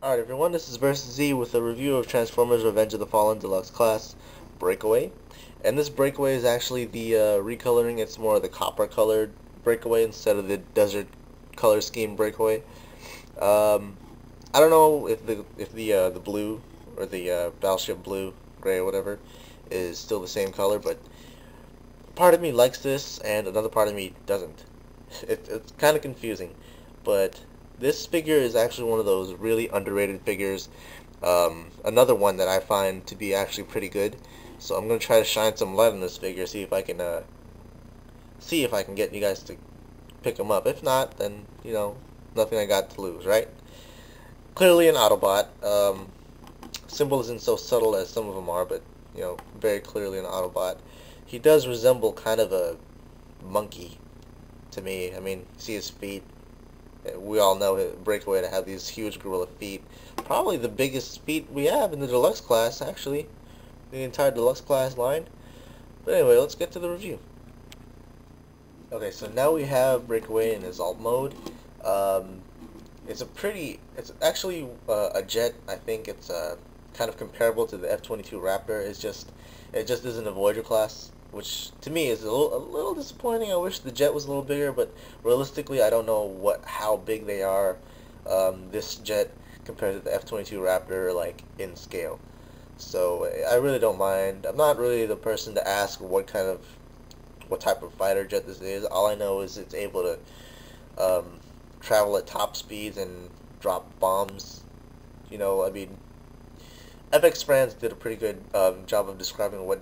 Alright everyone, this is Versus Z with a review of Transformers Revenge of the Fallen Deluxe Class Breakaway. And this Breakaway is actually the recoloring. It's more of the copper colored Breakaway instead of the desert color scheme Breakaway. I don't know if the blue or the Battleship blue, gray or whatever is still the same color, but part of me likes this and another part of me doesn't. It's kind of confusing, but this figure is actually one of those really underrated figures. Another one that I find to be actually pretty good. So I'm gonna try to shine some light on this figure, see if I can get you guys to pick him up. If not, then nothing I got to lose, right? Clearly an Autobot. Symbol isn't so subtle as some of them are, but very clearly an Autobot. He does resemble kind of a monkey to me. I mean, see his feet. We all know Breakaway to have these huge gorilla feet. Probably the biggest feet we have in the Deluxe class, actually. The entire Deluxe class line. But anyway, let's get to the review. Okay, so now we have Breakaway in his alt mode. It's actually a jet. I think it's kind of comparable to the F-22 Raptor. It just isn't a Voyager class, which to me is a little disappointing. I wish the jet was a little bigger, but realistically, I don't know how big they are. This jet compared to the F-22 Raptor, like in scale. So I really don't mind. I'm not really the person to ask what type of fighter jet this is. All I know is it's able to travel at top speeds and drop bombs. I mean, fxfranz did a pretty good job of describing what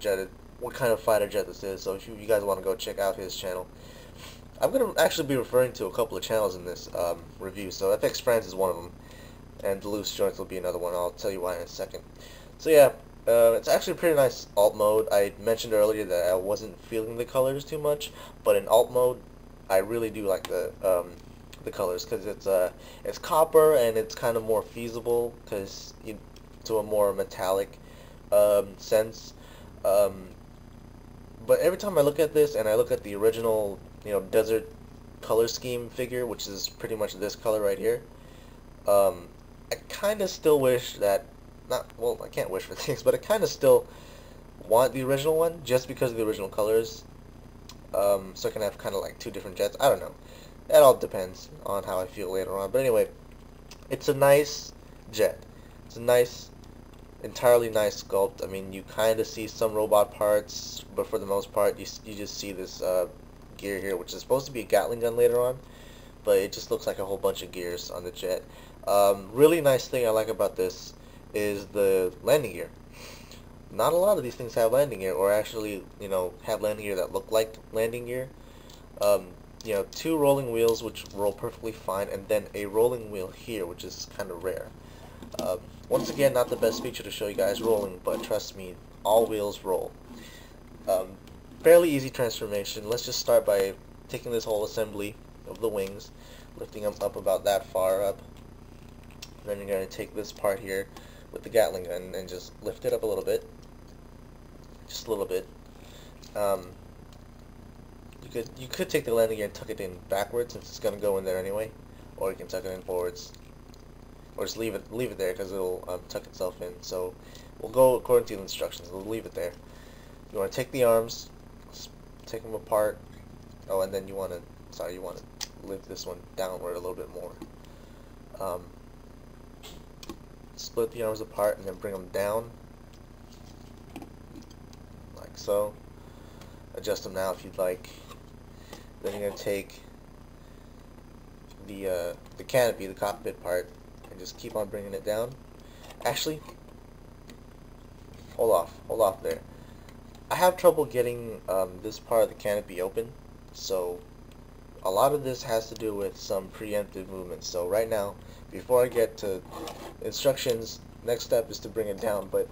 kind of fighter jet this is. So if you guys want to go check out his channel, I'm gonna actually be referring to a couple of channels in this review. So fxfranz is one of them, and TheLooseJoints will be another one. I'll tell you why in a second. So yeah, it's actually a pretty nice alt mode. I mentioned earlier that I wasn't feeling the colors too much, but in alt mode, I really do like the colors because it's copper and it's kind of more feasible because to a more metallic sense. But every time I look at this and I look at the original desert color scheme figure, which is pretty much this color right here, I kind of still wish that I can't wish for things, but I kind of still want the original one just because of the original colors. So I can have kind of like two different jets. I don't know. That all depends on how I feel later on. But anyway, it's a nice jet. It's a nice, entirely nice sculpt. I mean, you kind of see some robot parts, but for the most part, you just see this gear here, which is supposed to be a Gatling gun later on, but it just looks like a whole bunch of gears on the jet. Really nice thing I like about this is the landing gear. Not a lot of these things have landing gear, or actually, have landing gear that look like landing gear. Two rolling wheels which roll perfectly fine, and then a rolling wheel here, which is kind of rare. Once again, not the best feature to show you guys rolling, but trust me, all wheels roll. Fairly easy transformation. Let's just start by taking this whole assembly of the wings, lifting them up about that far up. Then you're going to take this part here with the Gatling gun and just lift it up a little bit. Just a little bit. You could take the landing gear and tuck it in backwards since it's going to go in there anyway, or you can tuck it in forwards, or just leave it there because it'll tuck itself in. So we'll go according to the instructions. We'll leave it there. You want to take the arms, take them apart. Oh, and then you want to lift this one downward a little bit more. Split the arms apart and then bring them down like so. Adjust them now if you'd like. Then you're going to take the canopy, the cockpit part, and just keep on bringing it down. Actually, hold off there. I have trouble getting this part of the canopy open, so a lot of this has to do with some preemptive movements. So right now, before I get to instructions, next step is to bring it down, but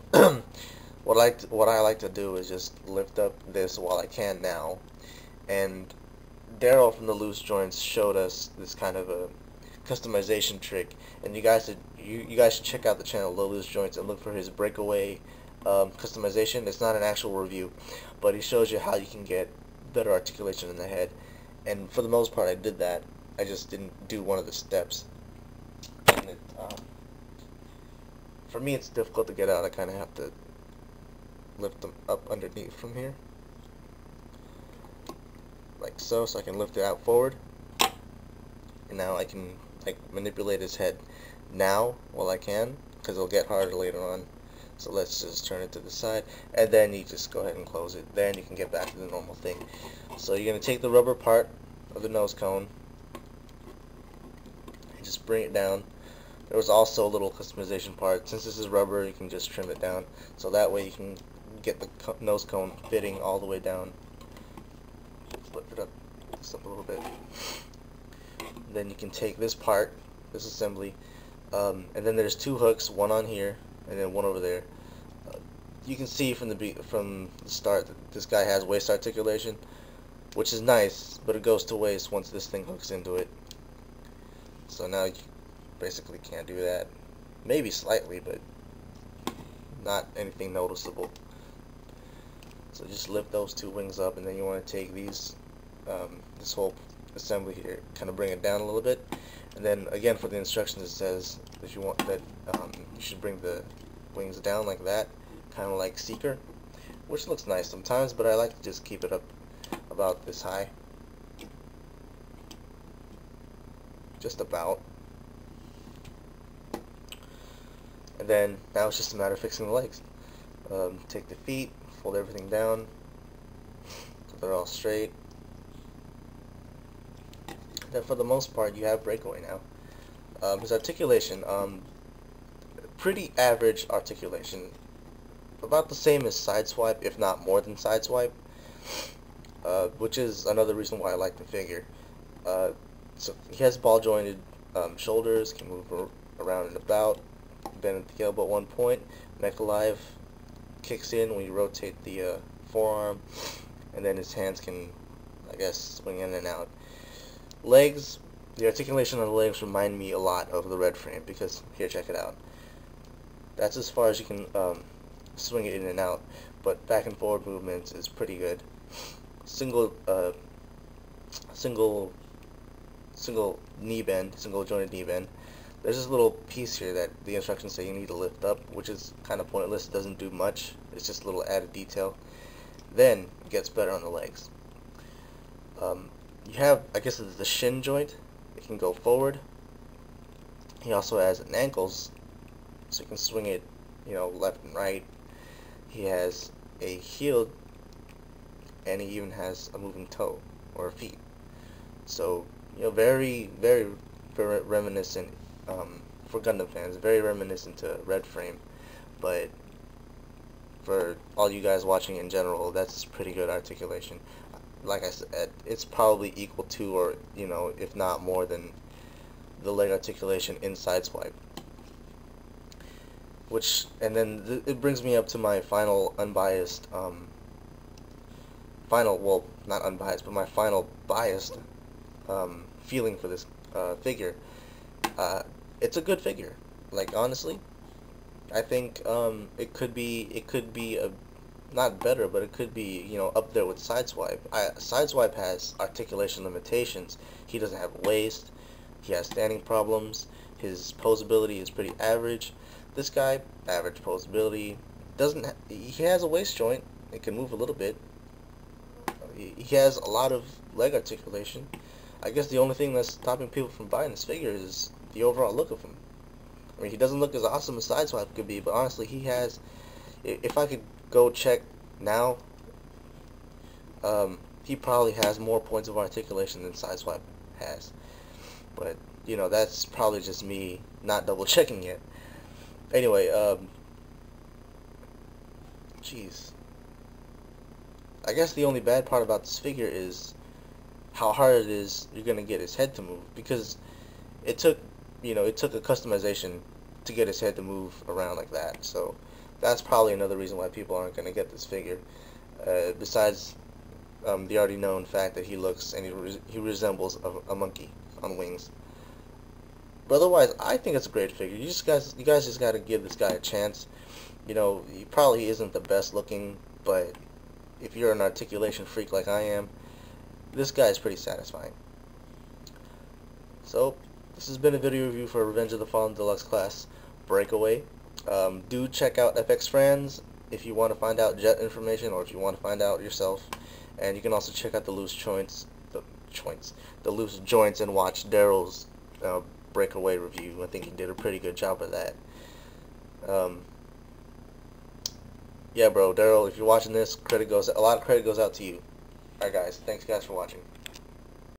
what I like to do is just lift up this while I can now. And Daryl from TheLooseJoints showed us this kind of a customization trick, and you guys should check out the channel TheLooseJoints and look for his Breakaway customization. It's not an actual review, but he shows you how you can get better articulation in the head. And for the most part, I did that. I just didn't do one of the steps. And For me, it's difficult to get out. I kind of have to lift them up underneath from here, like so I can lift it out forward. And now I can like manipulate his head now while I can, because it'll get harder later on. So let's just turn it to the side, and then you just go ahead and close it. Then you can get back to the normal thing. So you're going to take the rubber part of the nose cone and just bring it down. There was also a little customization part. Since this is rubber, you can just trim it down, so that way you can get the nose cone fitting all the way down. Flip it up, this up a little bit. Then you can take this part, this assembly, and then there's two hooks, one on here and then one over there. You can see from the start that this guy has waist articulation, which is nice, but it goes to waste once this thing hooks into it. So now you basically can't do that. Maybe slightly, but not anything noticeable. So just lift those two wings up, and then you want to take these, this whole assembly here, kind of bring it down a little bit, and then again for the instructions it says that you want that you should bring the wings down like that, kind of like Seeker, which looks nice sometimes, but I like to just keep it up about this high, just about. And then now it's just a matter of fixing the legs. Take the feet, fold everything down so they're all straight. Then for the most part you have Breakaway now. His articulation, pretty average articulation, about the same as Sideswipe, if not more than Sideswipe, which is another reason why I like the figure. So he has ball jointed shoulders, can move around and about, bend at the elbow at one point, neck alive kicks in when you rotate the forearm, and then his hands can, I guess, swing in and out. Legs, the articulation on the legs remind me a lot of the Red Frame, because, here, check it out. That's as far as you can swing it in and out, but back and forward movements is pretty good. Single knee bend, single jointed knee bend. There's this little piece here that the instructions say you need to lift up, which is kind of pointless. It doesn't do much. It's just a little added detail. Then it gets better on the legs. You have, I guess, the shin joint. It can go forward. He also has an ankles, so you can swing it, you know, left and right. He has a heel, and he even has a moving toe or feet. So, you know, very, very reminiscent, for Gundam fans, very reminiscent to Red Frame, but for all you guys watching in general, that's pretty good articulation. Like I said, it's probably equal to, or, you know, if not more than the leg articulation in Sideswipe. Which, and then it brings me up to my final unbiased, well, not unbiased, but my final biased feeling for this figure. It's a good figure. Like, honestly, I think it could be a, not better, but it could be, you know, up there with Sideswipe. Sideswipe has articulation limitations. He doesn't have waist. He has standing problems. His posability is pretty average. This guy, average posability. He has a waist joint. It can move a little bit. He has a lot of leg articulation. I guess the only thing that's stopping people from buying this figure is the overall look of him. I mean, he doesn't look as awesome as Sideswipe could be, but honestly, he has, if I could go check now, he probably has more points of articulation than Sideswipe has. But, you know, that's probably just me not double checking yet. Anyway, jeez. I guess the only bad part about this figure is how hard it is you're gonna get his head to move, because it took, you know, it took a customization to get his head to move around like that. So that's probably another reason why people aren't gonna get this figure. Besides the already known fact that he looks and he resembles a monkey on wings. But otherwise, I think it's a great figure. You guys just gotta give this guy a chance. You know, he probably isn't the best looking, but if you're an articulation freak like I am, this guy is pretty satisfying. So, this has been a video review for Revenge of the Fallen Deluxe Class Breakaway. Do check out fxfranz if you want to find out jet information, or if you want to find out yourself. And you can also check out the loose joints, and watch Daryl's breakaway review. I think he did a pretty good job of that. Yeah, bro, Daryl, if you're watching this, a lot of credit goes out to you. Alright, guys, thanks guys for watching.